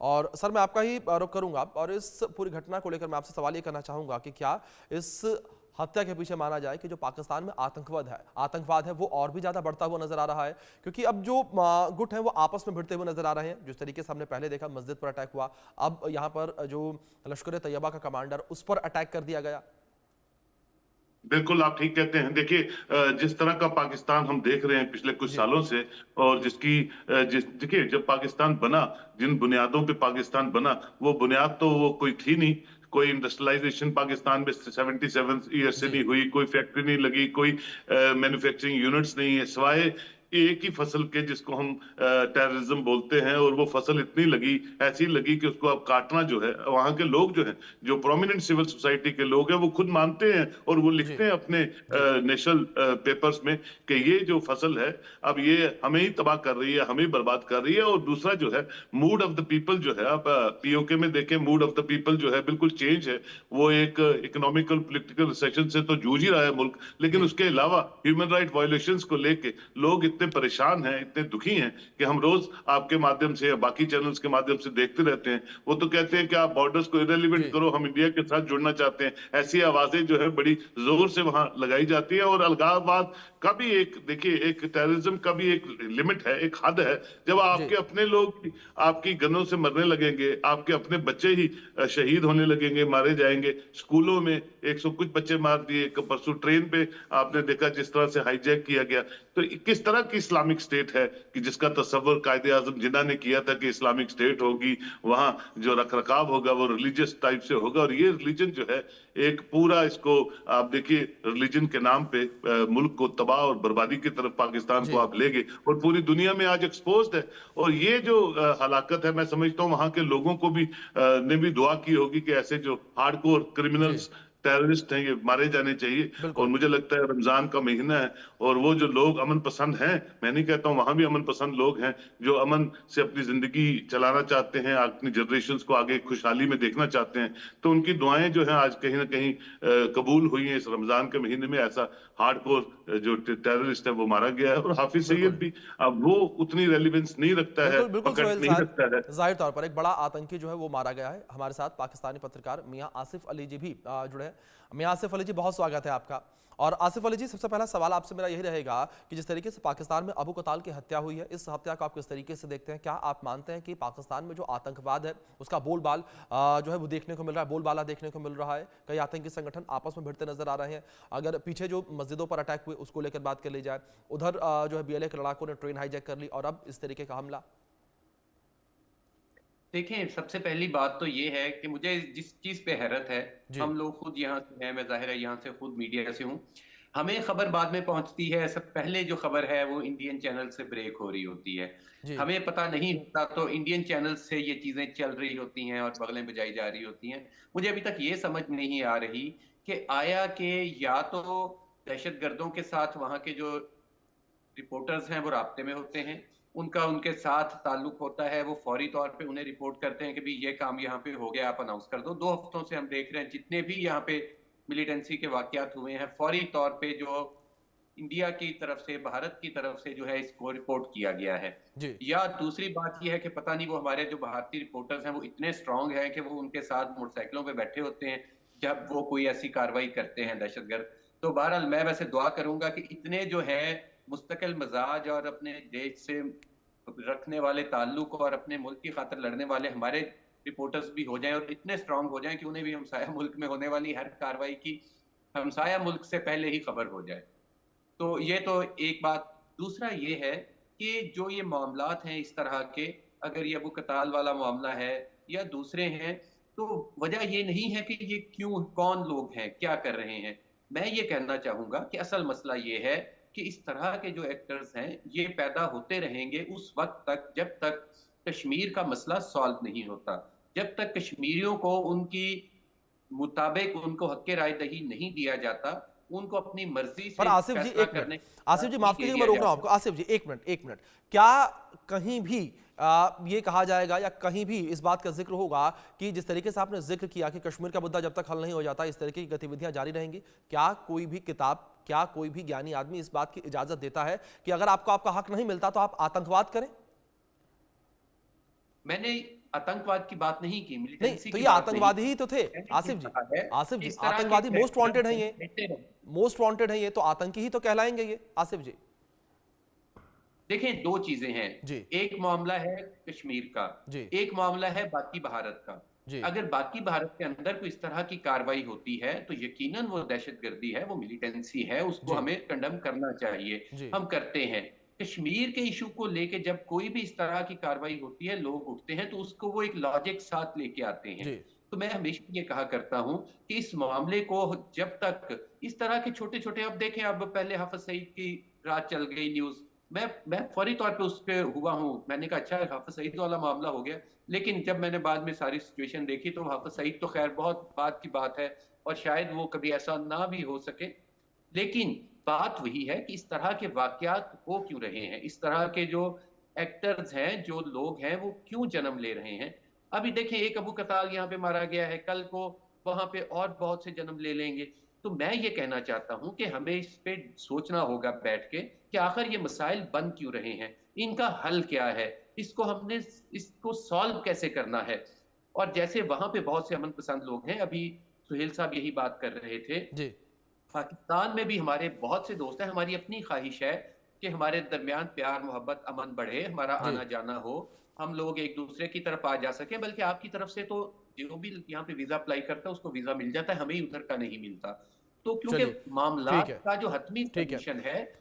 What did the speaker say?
और सर मैं आपका ही रुख करूंगा और इस पूरी घटना को लेकर मैं आपसे सवाल ये करना चाहूंगा कि क्या इस हत्या के पीछे माना जाए कि जो पाकिस्तान में आतंकवाद है वो और भी ज्यादा बढ़ता हुआ नजर आ रहा है, क्योंकि अब जो गुट हैं वो आपस में भिड़ते हुए नजर आ रहे हैं। जिस तरीके से हमने पहले देखा मस्जिद पर अटैक हुआ, अब यहाँ पर जो लश्कर तैयबा का कमांडर उस पर अटैक कर दिया गया। बिल्कुल, आप ठीक कहते हैं। देखिए, जिस तरह का पाकिस्तान हम देख रहे हैं पिछले कुछ जी सालों से, और देखिए, जब पाकिस्तान बना, जिन बुनियादों पे पाकिस्तान बना, वो बुनियाद तो वो कोई थी नहीं। कोई इंडस्ट्रियलाइजेशन पाकिस्तान में 77 ईयर से जी नहीं हुई, कोई फैक्ट्री नहीं लगी, कोई मैन्युफैक्चरिंग यूनिट्स नहीं है, सिवाय एक ही फसल के, जिसको हम टेररिज्म बोलते हैं। और वो फसल इतनी लगी, ऐसी लगी कि उसको अब काटना जो है, वहां के लोग जो है, जो प्रोमिनेंट सिविल सोसाइटी के लोग हैं, वो खुद मानते हैं और वो जी लिखते हैं अपने जी नेशनल पेपर्स में कि ये जो फसल है, अब ये हमें ही तबाह कर रही है, हमें ही बर्बाद कर रही है। और दूसरा जो है, मूड ऑफ द पीपल जो है, आप पीओके में देखें, मूड ऑफ द पीपल जो है बिल्कुल चेंज है। वो एक इकोनॉमिकल पॉलिटिकल रिसेशन से तो जूझ ही रहा है मुल्क, लेकिन जी उसके अलावा ह्यूमन राइट वायोलेशंस को लेके लोग इतने परेशान हैं, इतने दुखी हैं कि हम रोज आपके माध्यम से या बाकी चैनल्स के माध्यम से देखते रहते हैं। वो तो कहते हैं कि आप बॉर्डर्स को इरेलीवेंट जी करो, हम इंडिया के साथ जुड़ना चाहते हैं। ऐसी आवाजें जो है बड़ी जोर से वहां लगाई जाती है। और अलगाववाद का भी एक, देखिए, एक टेररिज्म का भी एक लिमिट है, एक हद है। जब जी आपके अपने लोग आपकी गनों से मरने लगेंगे, आपके अपने बच्चे ही शहीद होने लगेंगे, मारे जाएंगे। स्कूलों में 100 कुछ बच्चे मार दिए, परसों ट्रेन पे आपने देखा जिस तरह से हाईजैक किया गया। तो किस तरह की इस्लामिक स्टेट है कि जिसका तस्वर कायदे आजम जिन्ना ने किया था कि इस्लामिक स्टेट होगी, वहां जो रख रखाव होगा वो रिलीजियस टाइप से होगा। और ये रिलीजन जो है, एक पूरा, इसको आप देखिए, रिलीजन के नाम पे मुल्क को तबाह और बर्बादी की तरफ पाकिस्तान को जी आप ले गए, और पूरी दुनिया में आज एक्सपोज्ड है। और ये जो हलाकत है, मैं समझता हूँ वहां के लोगों को भी ने भी दुआ की होगी कि ऐसे जो हार्डकोर जी क्रिमिनल्स, टेररिस्ट हैं, ये मारे जाने चाहिए। और बिल्कुल मुझे लगता है रमजान का महीना है, और वो जो लोग अमन पसंद हैं, मैं नहीं कहता हूं, वहां भी अमन पसंद लोग हैं जो अमन से अपनी जिंदगी चलाना चाहते हैं, अपनी जनरेशंस को आगे खुशहाली में देखना चाहते हैं। तो उनकी दुआएं जो हैं आज कहीं ना कहीं कबूल हुई हैं। इस रमजान के महीने में ऐसा हार्डकोर जो टेररिस्ट है वो मारा गया है। और हाफिज सईद बिल्कुल भी, अब वो उतनी रेलिवेंस नहीं रखता है, बिल्कुल बिल्कुल पकड़ सोहेल नहीं साहब, रखता है। जाहिर तौर पर एक बड़ा आतंकी जो है वो मारा गया है। हमारे साथ पाकिस्तानी पत्रकार मियां आसिफ अली जी भी जुड़े हैं। मियां आसिफ अली जी, बहुत स्वागत है आपका। और आसिफ अली जी, सबसे पहला सवाल आपसे मेरा यही रहेगा कि जिस तरीके से पाकिस्तान में अबू कताल की हत्या हुई है, इस हत्या को आप किस तरीके से देखते हैं? क्या आप मानते हैं कि पाकिस्तान में जो आतंकवाद है उसका बोलबाल जो है वो देखने को मिल रहा है, बोलबाला देखने को मिल रहा है? कई आतंकी संगठन आपस में भिड़ते नजर आ रहे हैं। अगर पीछे जो मस्जिदों पर अटैक हुए उसको लेकर बात कर ली जाए, उधर जो है बीएलए के लड़ाकों ने ट्रेन हाईजैक कर ली, और अब इस तरीके का हमला। देखें, सबसे पहली बात तो ये है कि मुझे जिस चीज़ पे हैरत है, जी हम लोग खुद यहाँ से हैं, मैं ज़ाहिर है यहाँ से खुद मीडिया से हूँ। हमें खबर बाद में पहुँचती है, सब पहले जो खबर है वो इंडियन चैनल से ब्रेक हो रही होती है। जी हमें पता नहीं होता तो इंडियन चैनल से ये चीज़ें चल रही होती हैं और बगलें बजाई जा रही होती हैं। मुझे अभी तक ये समझ नहीं आ रही कि आया कि या तो दहशतगर्दों के साथ वहाँ के जो रिपोर्टर्स हैं वो राब्ते में होते हैं, उनका उनके साथ ताल्लुक होता है, वो फौरी तौर पे उन्हें रिपोर्ट करते हैं कि भाई ये काम यहाँ पे हो गया, आप अनाउंस कर दो। 2 हफ्तों से हम देख रहे हैं जितने भी यहाँ पे मिलिटेंसी के वाकयात हुए हैं, फौरी तौर पे जो इंडिया की तरफ से, भारत की तरफ से जो है इसको रिपोर्ट किया गया है। जी या दूसरी बात ये है कि पता नहीं वो हमारे जो भारतीय रिपोर्टर्स हैं वो इतने स्ट्रांग हैं कि वो उनके साथ मोटरसाइकिलों पे बैठे होते हैं जब वो कोई ऐसी कार्रवाई करते हैं दहशतगर्द। तो बहरहाल मैं वैसे दुआ करूंगा कि इतने जो है मुस्तकिल मिजाज और अपने देश से रखने वाले ताल्लुक और अपने मुल्क की खातिर लड़ने वाले हमारे रिपोर्टर्स भी हो जाएं और इतने स्ट्रांग हो जाएं कि उन्हें भी हमसाया मुल्क में होने वाली हर कार्रवाई की हमसाया मुल्क से पहले ही खबर हो जाए। तो ये तो एक बात। दूसरा ये है कि जो ये मामलात हैं इस तरह के, अगर ये अबू कताल वाला मामला है या दूसरे हैं, तो वजह ये नहीं है कि ये क्यों, कौन लोग हैं, क्या कर रहे हैं। मैं ये कहना चाहूंगा कि असल मसला ये है कि इस तरह के जो एक्टर्स हैं ये पैदा होते रहेंगे उस वक्त तक जब तक कश्मीर का मसला सॉल्व नहीं होता, जब तक कश्मीरियों को उनकी मुताबिक उनको हक राय दही नहीं दिया जाता, उनको अपनी मर्जी पर से आसिफ जी फैसला एक मिनट, करने का आसिफ मौका जी नहीं माफ दे कीजिएगा मैं दिया रोक रहा हूं जाता। आपको। आसिफ जी एक मिनट, क्या कहीं भी ये कहा जाएगा या कहीं भी इस बात का जिक्र होगा कि जिस तरीके से आपने जिक्र किया कि कश्मीर का मुद्दा जब तक हल नहीं हो जाता इस तरीके की गतिविधियां जारी रहेंगी? क्या कोई भी किताब, क्या कोई भी ज्ञानी आदमी इस बात की इजाजत देता है कि अगर आपको आपका हक नहीं मिलता तो आप आतंकवाद करें? मैंने आतंकवाद की बात नहीं की, नहीं मिलिटेंसी तो की ये बात नहीं आतंकवादी ही तो थे। मैंने आसिफ ये जी, कहा है आसिफ कि जी, इस तरह के आतंकवादी मोस्ट वांटेड हैं ये, बेहते रहे। मोस्ट वांटेड हैं ये, तो आतंकी ही तो कहलाएंगे ये आसिफ जी। देखें, दो चीजें हैं। जी एक मामला है कश्मीर का, जी एक मामला है बाकी भारत का। जी अगर बाकी भारत के अंदर कोई इस तरह की कार्रवाई होती है तो यकीनन वो दहशतगर्दी है, वो मिलिटेंसी है, उसको जी हमें कंडम करना चाहिए। जी हम करते हैं। कश्मीर के इशू को लेके जब कोई भी इस तरह की कार्रवाई होती है, लोग उठते हैं तो उसको वो एक लॉजिक साथ लेके आते हैं। जी तो मैं हमेशा ये कहा करता हूं कि इस मामले को जब तक इस तरह के छोटे छोटे, अब देखें, अब पहले हाफिज सईद की रात चल गई न्यूज, मैं फौरी तौर पे उस पे हुआ हूँ, मैंने कहा अच्छा हाफिज सईद वाला मामला हो गया। लेकिन जब मैंने बाद में सारी सिचुएशन देखी तो हाफिज सईद तो खैर बहुत बात की बात है और शायद वो कभी ऐसा ना भी हो सके। लेकिन बात वही है कि इस तरह के वाकयात हो क्यों रहे हैं, इस तरह के जो एक्टर्स हैं, जो लोग हैं, वो क्यों जन्म ले रहे हैं। अभी देखें, एक अबू कताल यहाँ पे मारा गया है, कल को वहां पे और बहुत से जन्म ले लेंगे। तो मैं ये कहना चाहता हूं कि हमें इस पे सोचना होगा बैठ के कि आखिर ये मसाइल बन क्यों रहे हैं, इनका हल क्या है, इसको हमने इसको सॉल्व कैसे करना है। और जैसे वहां पे बहुत से अमन पसंद लोग हैं, अभी सुहेल साहब यही बात कर रहे थे, जी पाकिस्तान में भी हमारे बहुत से दोस्त हैं। हमारी अपनी ख्वाहिश है कि हमारे दरमियान प्यार मोहब्बत अमन बढ़े, हमारा जी आना जाना हो, हम लोग एक दूसरे की तरफ आ जा सके। बल्कि आपकी तरफ से तो जो भी यहाँ पे वीजा अप्लाई करता है उसको वीजा मिल जाता है, हमें ही उधर का नहीं मिलता। तो क्योंकि चलिए मामला ठीक है, का जो हतमी ठीक है। कंडीशन है